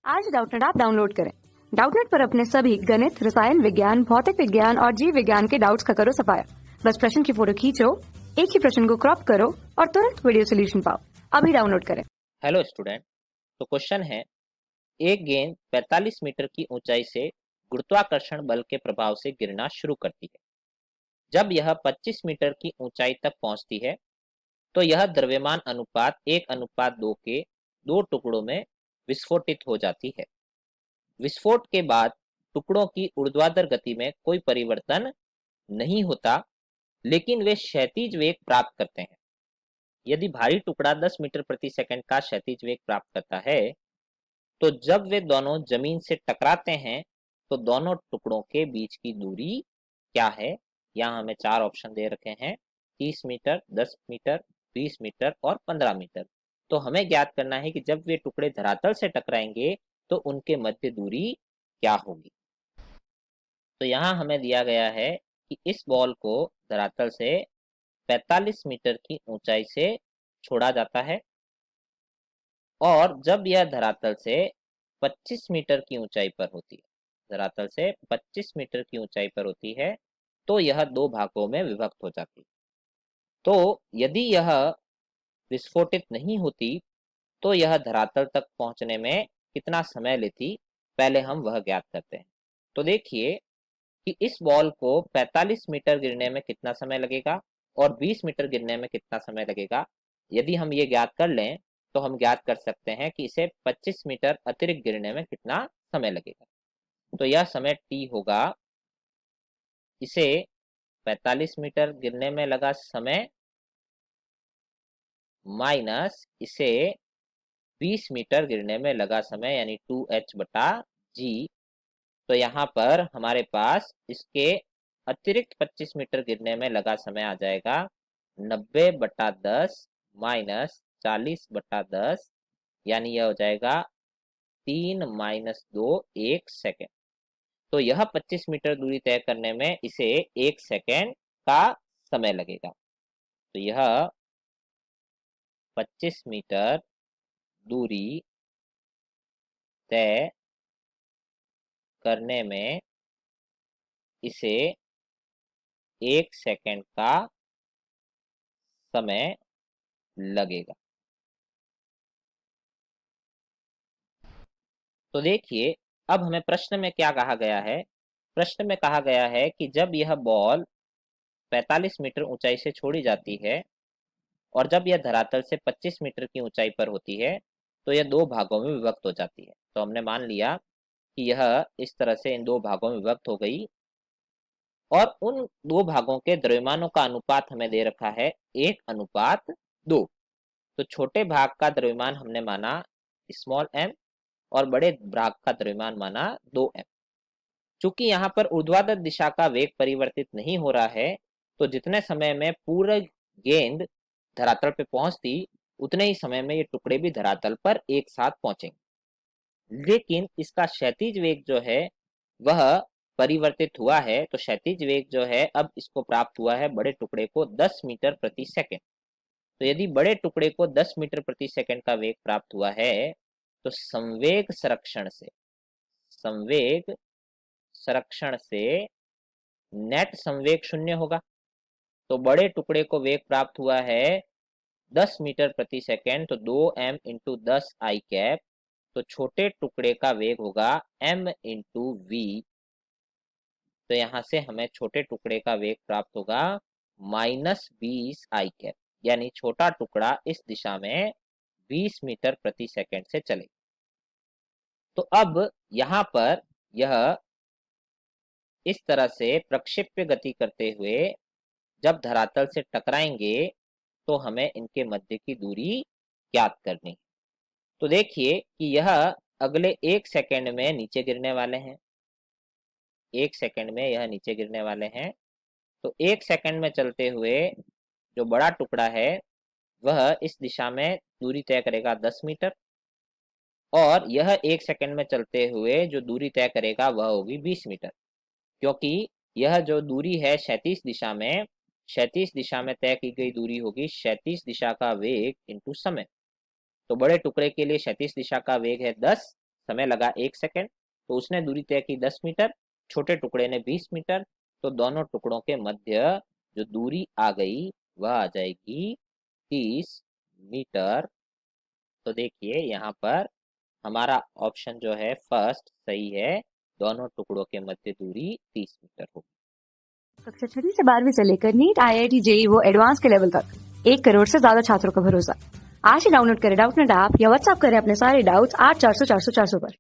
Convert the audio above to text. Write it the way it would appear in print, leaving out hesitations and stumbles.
आज Doubtnut app download करें। Doubtnut पर अपने सभी गणित, रसायन विज्ञान, भौतिक विज्ञान और जीव विज्ञान के डाउट्स का करो सफाया। बस प्रश्न की फोटो खींचो, एक ही प्रश्न को क्रॉप करो और तुरंत वीडियो सोल्यूशन पाओ। अभी डाउनलोड करें। हेलो स्टूडेंट, तो क्वेश्चन है, एक गेंद 45 मीटर की ऊंचाई से गुरुत्वाकर्षण बल के प्रभाव से गिरना शुरू करती है। जब यह 25 मीटर की ऊंचाई तक पहुंचती है तो यह द्रव्यमान अनुपात 1:2 के दो टुकड़ों में विस्फोटित हो जाती है। विस्फोट के बाद टुकड़ों की ऊर्ध्वाधर गति में कोई परिवर्तन नहीं होता, लेकिन वे क्षैतिज वेग प्राप्त करते हैं। यदि भारी टुकड़ा 10 मीटर प्रति सेकंड का क्षैतिज वेग प्राप्त करता है तो जब वे दोनों जमीन से टकराते हैं तो दोनों टुकड़ों के बीच की दूरी क्या है। यहाँ हमें चार ऑप्शन दे रखे हैं, 30 मीटर, 10 मीटर, 20 मीटर और 15 मीटर। तो हमें ज्ञात करना है कि जब वे टुकड़े धरातल से टकराएंगे तो उनके मध्य दूरी क्या होगी। तो यहाँ हमें दिया गया है कि इस बॉल को धरातल से 45 मीटर की ऊंचाई से छोड़ा जाता है और जब यह धरातल से 25 मीटर की ऊंचाई पर होती है, धरातल से 25 मीटर की ऊंचाई पर होती है, तो यह दो भागों में विभक्त हो जाती है। तो यदि यह विस्फोटित नहीं होती तो यह धरातल तक पहुंचने में कितना समय लेती, पहले हम वह ज्ञात करते हैं। तो देखिए कि इस बॉल को 45 मीटर गिरने में कितना समय लगेगा और 20 मीटर गिरने में कितना समय लगेगा। यदि हम ये ज्ञात कर लें तो हम ज्ञात कर सकते हैं कि इसे 25 मीटर अतिरिक्त गिरने में कितना समय लगेगा। तो यह समय t होगा, इसे 45 मीटर गिरने में लगा समय माइनस इसे 20 मीटर गिरने में लगा समय, यानी 2h/g। तो यहाँ पर हमारे पास इसके अतिरिक्त 25 मीटर गिरने में लगा समय आ जाएगा 90/10 माइनस 40/10, यानी यह हो जाएगा 3 - 2 1 सेकेंड। तो यह 25 मीटर दूरी तय करने में इसे 1 सेकेंड का समय लगेगा। तो यह 25 मीटर दूरी तय करने में इसे 1 सेकेंड का समय लगेगा। तो देखिए अब हमें प्रश्न में क्या कहा गया है। प्रश्न में कहा गया है कि जब यह बॉल 45 मीटर ऊंचाई से छोड़ी जाती है और जब यह धरातल से 25 मीटर की ऊंचाई पर होती है तो यह दो भागों में विभक्त हो जाती है। तो हमने मान लिया कि यह इस तरह से इन दो भागों में विभक्त हो गई और उन दो भागों के द्रव्यमानों का अनुपात हमें दे रखा है 1:2। तो छोटे भाग का द्रव्यमान हमने माना स्मॉल m और बड़े भाग का द्रव्यमान माना 2m। चूंकि यहाँ पर ऊर्ध्वाधर दिशा का वेग परिवर्तित नहीं हो रहा है तो जितने समय में पूरा गेंद धरातल पे पहुंचती उतने ही समय में ये टुकड़े भी धरातल पर एक साथ पहुंचेंगे। लेकिन इसका क्षैतिज वेग जो है वह परिवर्तित हुआ है। तो क्षैतिज वेग जो है अब इसको प्राप्त हुआ है बड़े टुकड़े को 10 मीटर प्रति सेकंड। तो यदि बड़े टुकड़े को 10 मीटर प्रति सेकंड का वेग प्राप्त हुआ है तो संवेग संरक्षण से नेट संवेग शून्य होगा। तो बड़े टुकड़े को वेग प्राप्त हुआ है 10 मीटर प्रति सेकंड, तो 2m × 10 i कैप। तो छोटे टुकड़े का वेग होगा m × v। तो यहाँ से हमें छोटे टुकड़े का वेग प्राप्त होगा -20 i कैप, यानी छोटा टुकड़ा इस दिशा में 20 मीटर प्रति सेकंड से चलेगा। तो अब यहाँ पर यह इस तरह से प्रक्षेप्य गति करते हुए जब धरातल से टकराएंगे तो हमें इनके मध्य की दूरी ज्ञात करनी है। तो देखिए कि यह अगले 1 सेकंड में नीचे गिरने वाले हैं, 1 सेकंड में यह नीचे गिरने वाले हैं। तो 1 सेकंड में चलते हुए जो बड़ा टुकड़ा है वह इस दिशा में दूरी तय करेगा 10 मीटर और यह 1 सेकंड में चलते हुए जो दूरी तय करेगा वह होगी 20 मीटर, क्योंकि यह जो दूरी है क्षैतिज दिशा में तय की गई दूरी होगी क्षैतिज दिशा का वेग इंटू समय। तो बड़े टुकड़े के लिए क्षैतिज दिशा का वेग है 10, समय लगा 1 सेकंड, तो उसने दूरी तय की 10 मीटर, छोटे टुकड़े ने 20 मीटर, तो दोनों टुकड़ों के मध्य जो दूरी आ गई वह आ जाएगी 30 मीटर। तो देखिए यहाँ पर हमारा ऑप्शन जो है फर्स्ट सही है, दोनों टुकड़ों के मध्य दूरी 30 मीटर होगी। कक्षा 6वीं से 12वीं से लेकर नीट, IIT, JEE वो एडवांस के लेवल तक 1 करोड़ से ज्यादा छात्रों का भरोसा। आज ही डाउनलोड करें डाउटनेट ऐप या व्हाट्सएप करें अपने सारे डाउट्स 8400 400 400 पर।